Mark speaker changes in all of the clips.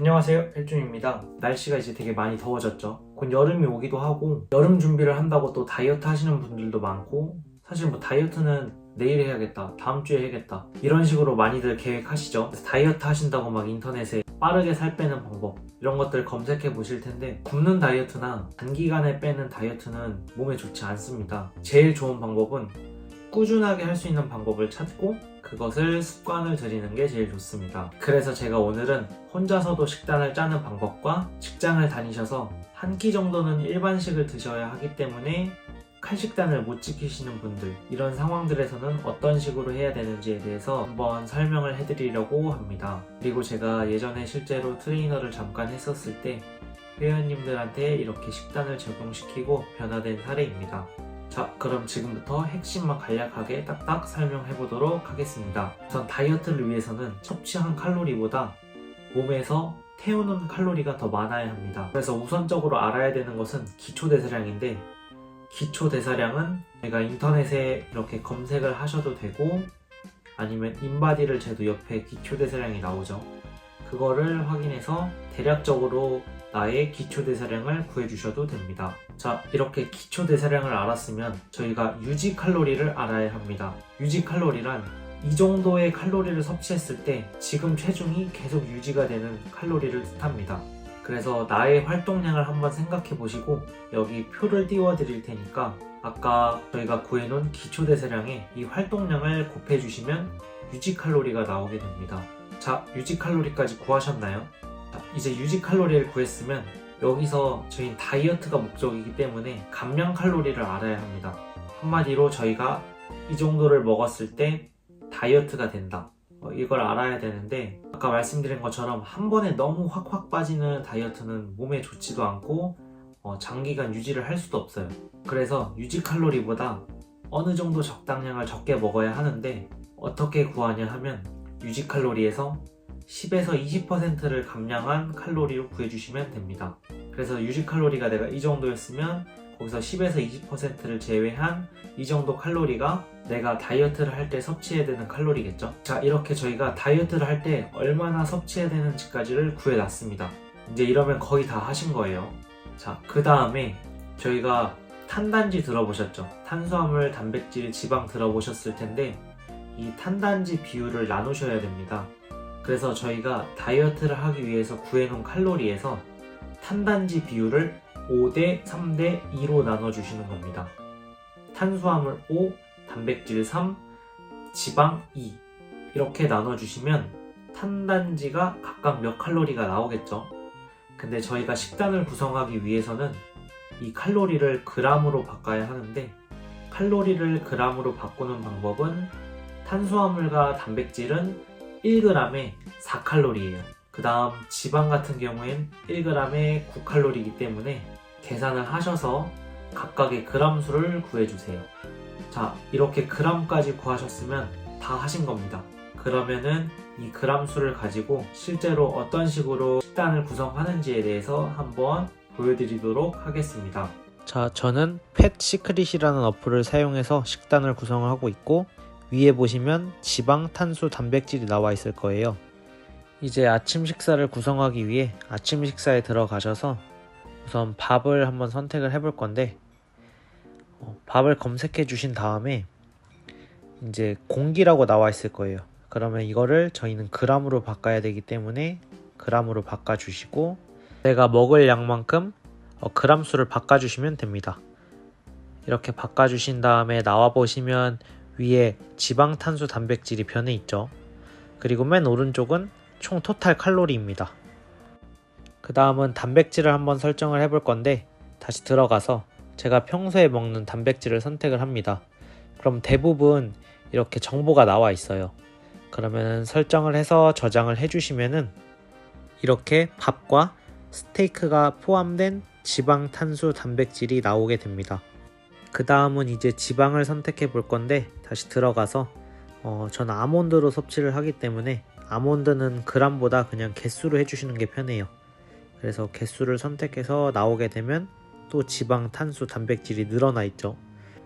Speaker 1: 안녕하세요, 헬준입니다. 날씨가 이제 되게 많이 더워졌죠. 곧 여름이 오기도 하고 여름 준비를 한다고 또 다이어트 하시는 분들도 많고, 사실 뭐 다이어트는 내일 해야겠다, 다음 주에 해야겠다, 이런 식으로 많이들 계획하시죠. 그래서 다이어트 하신다고 막 인터넷에 빠르게 살 빼는 방법 이런 것들 검색해 보실 텐데, 굶는 다이어트나 단기간에 빼는 다이어트는 몸에 좋지 않습니다. 제일 좋은 방법은 꾸준하게 할 수 있는 방법을 찾고 그것을 습관을 들이는 게 제일 좋습니다. 그래서 제가 오늘은 혼자서도 식단을 짜는 방법과, 직장을 다니셔서 한 끼 정도는 일반식을 드셔야 하기 때문에 칼식단을 못 지키시는 분들, 이런 상황들에서는 어떤 식으로 해야 되는지에 대해서 한번 설명을 해드리려고 합니다. 그리고 제가 예전에 실제로 트레이너를 잠깐 했었을 때 회원님들한테 이렇게 식단을 적용시키고 변화된 사례입니다. 자, 그럼 지금부터 핵심만 간략하게 딱딱 설명해 보도록 하겠습니다. 우선 다이어트를 위해서는 섭취한 칼로리보다 몸에서 태우는 칼로리가 더 많아야 합니다. 그래서 우선적으로 알아야 되는 것은 기초대사량인데, 기초대사량은 제가 인터넷에 이렇게 검색을 하셔도 되고, 아니면 인바디를 재도 옆에 기초대사량이 나오죠. 그거를 확인해서 대략적으로 나의 기초대사량을 구해주셔도 됩니다. 자, 이렇게 기초대사량을 알았으면 저희가 유지칼로리를 알아야 합니다. 유지칼로리란 이 정도의 칼로리를 섭취했을 때 지금 체중이 계속 유지가 되는 칼로리를 뜻합니다. 그래서 나의 활동량을 한번 생각해 보시고 여기 표를 띄워 드릴 테니까 아까 저희가 구해놓은 기초대사량에 이 활동량을 곱해주시면 유지칼로리가 나오게 됩니다. 자, 유지칼로리까지 구하셨나요? 자, 이제 유지칼로리를 구했으면 여기서 저희는 다이어트가 목적이기 때문에 감량 칼로리를 알아야 합니다. 한마디로 저희가 이 정도를 먹었을 때 다이어트가 된다, 이걸 알아야 되는데, 아까 말씀드린 것처럼 한 번에 너무 확 빠지는 다이어트는 몸에 좋지도 않고 장기간 유지를 할 수도 없어요. 그래서 유지칼로리보다 어느 정도 적당량을 적게 먹어야 하는데, 어떻게 구하냐 하면 유지칼로리에서 10에서 20%를 감량한 칼로리로 구해주시면 됩니다. 그래서 유지칼로리가 내가 이 정도였으면 거기서 10에서 20%를 제외한 이 정도 칼로리가 내가 다이어트를 할 때 섭취해야 되는 칼로리겠죠. 자, 이렇게 저희가 다이어트를 할 때 얼마나 섭취해야 되는지까지를 구해놨습니다. 이제 이러면 거의 다 하신 거예요. 자, 그 다음에 저희가 탄단지 들어보셨죠? 탄수화물, 단백질, 지방 들어보셨을 텐데, 이 탄단지 비율을 나누셔야 됩니다. 그래서 저희가 다이어트를 하기 위해서 구해놓은 칼로리에서 탄단지 비율을 5대 3대 2로 나눠주시는 겁니다. 탄수화물 5, 단백질 3, 지방 2 이렇게 나눠주시면 탄단지가 각각 몇 칼로리가 나오겠죠. 근데 저희가 식단을 구성하기 위해서는 이 칼로리를 그램으로 바꿔야 하는데, 칼로리를 그램으로 바꾸는 방법은 탄수화물과 단백질은 1g에 4칼로리예요. 그 다음 지방 같은 경우엔 1g에 9칼로리이기 때문에 계산을 하셔서 각각의 그램 수를 구해주세요. 자, 이렇게 그램까지 구하셨으면 다 하신 겁니다. 그러면은 이 그램 수를 가지고 실제로 어떤 식으로 식단을 구성하는지에 대해서 한번 보여드리도록 하겠습니다. 자, 저는 팻시크릿이라는 어플을 사용해서 식단을 구성하고 있고, 위에 보시면 지방, 탄수, 단백질이 나와 있을 거예요. 이제 아침 식사를 구성하기 위해 아침 식사에 들어가셔서 우선 밥을 한번 선택을 해볼 건데, 밥을 검색해 주신 다음에 이제 공기라고 나와 있을 거예요. 그러면 이거를 저희는 그램으로 바꿔야 되기 때문에 그램으로 바꿔주시고, 내가 먹을 양만큼 그램 수를 바꿔주시면 됩니다. 이렇게 바꿔주신 다음에 나와 보시면 위에 지방, 탄수, 단백질이 변해 있죠. 그리고 맨 오른쪽은 총 토탈 칼로리입니다. 그 다음은 단백질을 한번 설정을 해볼 건데, 다시 들어가서 제가 평소에 먹는 단백질을 선택을 합니다. 그럼 대부분 이렇게 정보가 나와 있어요. 그러면 설정을 해서 저장을 해주시면은 이렇게 밥과 스테이크가 포함된 지방, 탄수, 단백질이 나오게 됩니다. 그 다음은 이제 지방을 선택해 볼 건데, 다시 들어가서 저는 아몬드로 섭취를 하기 때문에 아몬드는 그램보다 그냥 개수로 해주시는 게 편해요. 그래서 개수를 선택해서 나오게 되면 또 지방, 탄수, 단백질이 늘어나 있죠.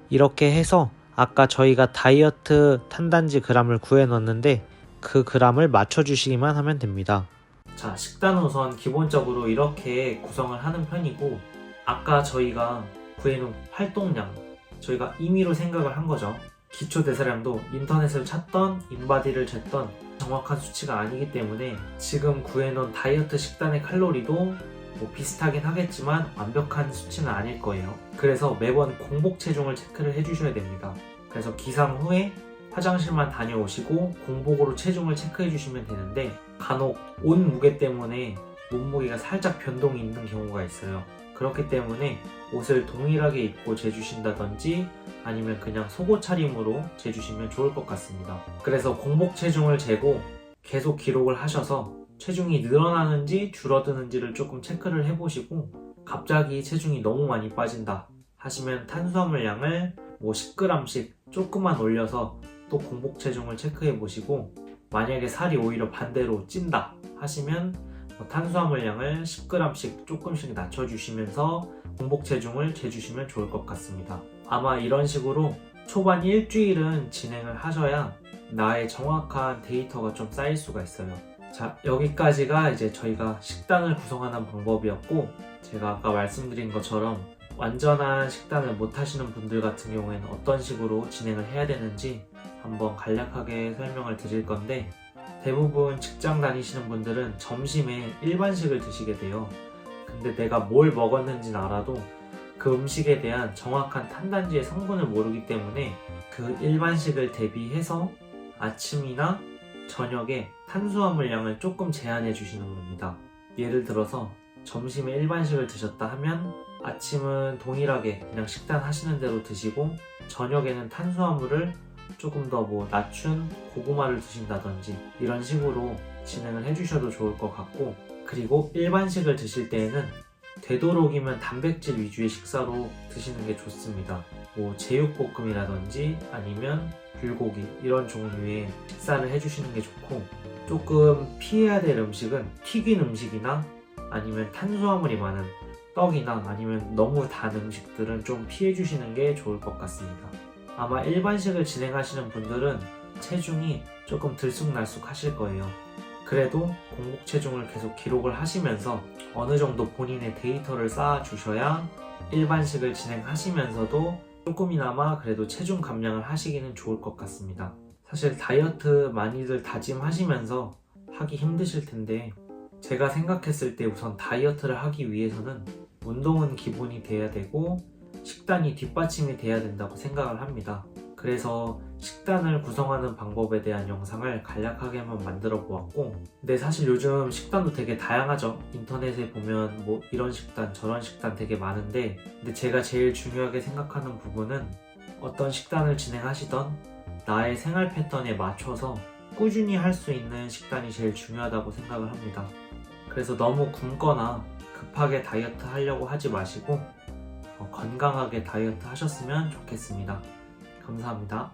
Speaker 1: 이렇게 해서 아까 저희가 다이어트 탄단지 그램을 구해 넣었는데 그 그램을 맞춰주시기만 하면 됩니다. 자, 식단은 우선 기본적으로 이렇게 구성을 하는 편이고, 아까 저희가 구해놓은 활동량, 저희가 임의로 생각을 한 거죠. 기초 대사량도 인터넷을 찾던 인바디를 쟀던 정확한 수치가 아니기 때문에 지금 구해놓은 다이어트 식단의 칼로리도 뭐 비슷하긴 하겠지만 완벽한 수치는 아닐 거예요. 그래서 매번 공복 체중을 체크를 해주셔야 됩니다. 그래서 기상 후에 화장실만 다녀오시고 공복으로 체중을 체크해 주시면 되는데, 간혹 옷 무게 때문에 몸무게가 살짝 변동이 있는 경우가 있어요. 그렇기 때문에 옷을 동일하게 입고 재주신다든지 아니면 그냥 속옷 차림으로 재주시면 좋을 것 같습니다. 그래서 공복 체중을 재고 계속 기록을 하셔서 체중이 늘어나는지 줄어드는지를 조금 체크를 해보시고, 갑자기 체중이 너무 많이 빠진다 하시면 탄수화물 양을 뭐 10g씩 조금만 올려서 또 공복 체중을 체크해 보시고, 만약에 살이 오히려 반대로 찐다 하시면 탄수화물 양을 10g씩 조금씩 낮춰주시면서 공복 체중을 재주시면 좋을 것 같습니다. 아마 이런 식으로 초반 일주일은 진행을 하셔야 나의 정확한 데이터가 좀 쌓일 수가 있어요. 자, 여기까지가 이제 저희가 식단을 구성하는 방법이었고, 제가 아까 말씀드린 것처럼 완전한 식단을 못 하시는 분들 같은 경우에는 어떤 식으로 진행을 해야 되는지 한번 간략하게 설명을 드릴 건데, 대부분 직장 다니시는 분들은 점심에 일반식을 드시게 돼요. 근데 내가 뭘 먹었는지는 알아도 그 음식에 대한 정확한 탄단지의 성분을 모르기 때문에 그 일반식을 대비해서 아침이나 저녁에 탄수화물 양을 조금 제한해 주시는 겁니다. 예를 들어서 점심에 일반식을 드셨다 하면 아침은 동일하게 그냥 식단 하시는 대로 드시고, 저녁에는 탄수화물을 조금 더 낮춘 고구마를 드신다든지 이런 식으로 진행을 해주셔도 좋을 것 같고, 그리고 일반식을 드실 때에는 되도록이면 단백질 위주의 식사로 드시는 게 좋습니다. 뭐 제육볶음이라든지 아니면 불고기 이런 종류의 식사를 해주시는 게 좋고, 조금 피해야 될 음식은 튀긴 음식이나 아니면 탄수화물이 많은 떡이나 아니면 너무 단 음식들은 좀 피해 주시는 게 좋을 것 같습니다. 아마 일반식을 진행하시는 분들은 체중이 조금 들쑥날쑥 하실 거예요. 그래도 공복 체중을 계속 기록을 하시면서 어느 정도 본인의 데이터를 쌓아 주셔야 일반식을 진행하시면서도 조금이나마 그래도 체중 감량을 하시기는 좋을 것 같습니다. 사실 다이어트 많이들 다짐하시면서 하기 힘드실 텐데, 제가 생각했을 때 우선 다이어트를 하기 위해서는 운동은 기본이 돼야 되고 식단이 뒷받침이 돼야 된다고 생각을 합니다. 그래서 식단을 구성하는 방법에 대한 영상을 간략하게 한번 만들어 보았고, 근데 사실 요즘 식단도 되게 다양하죠. 인터넷에 보면 뭐 이런 식단 저런 식단 되게 많은데, 근데 제가 제일 중요하게 생각하는 부분은 어떤 식단을 진행하시던 나의 생활 패턴에 맞춰서 꾸준히 할 수 있는 식단이 제일 중요하다고 생각을 합니다. 그래서 너무 굶거나 급하게 다이어트 하려고 하지 마시고 건강하게 다이어트 하셨으면 좋겠습니다. 감사합니다.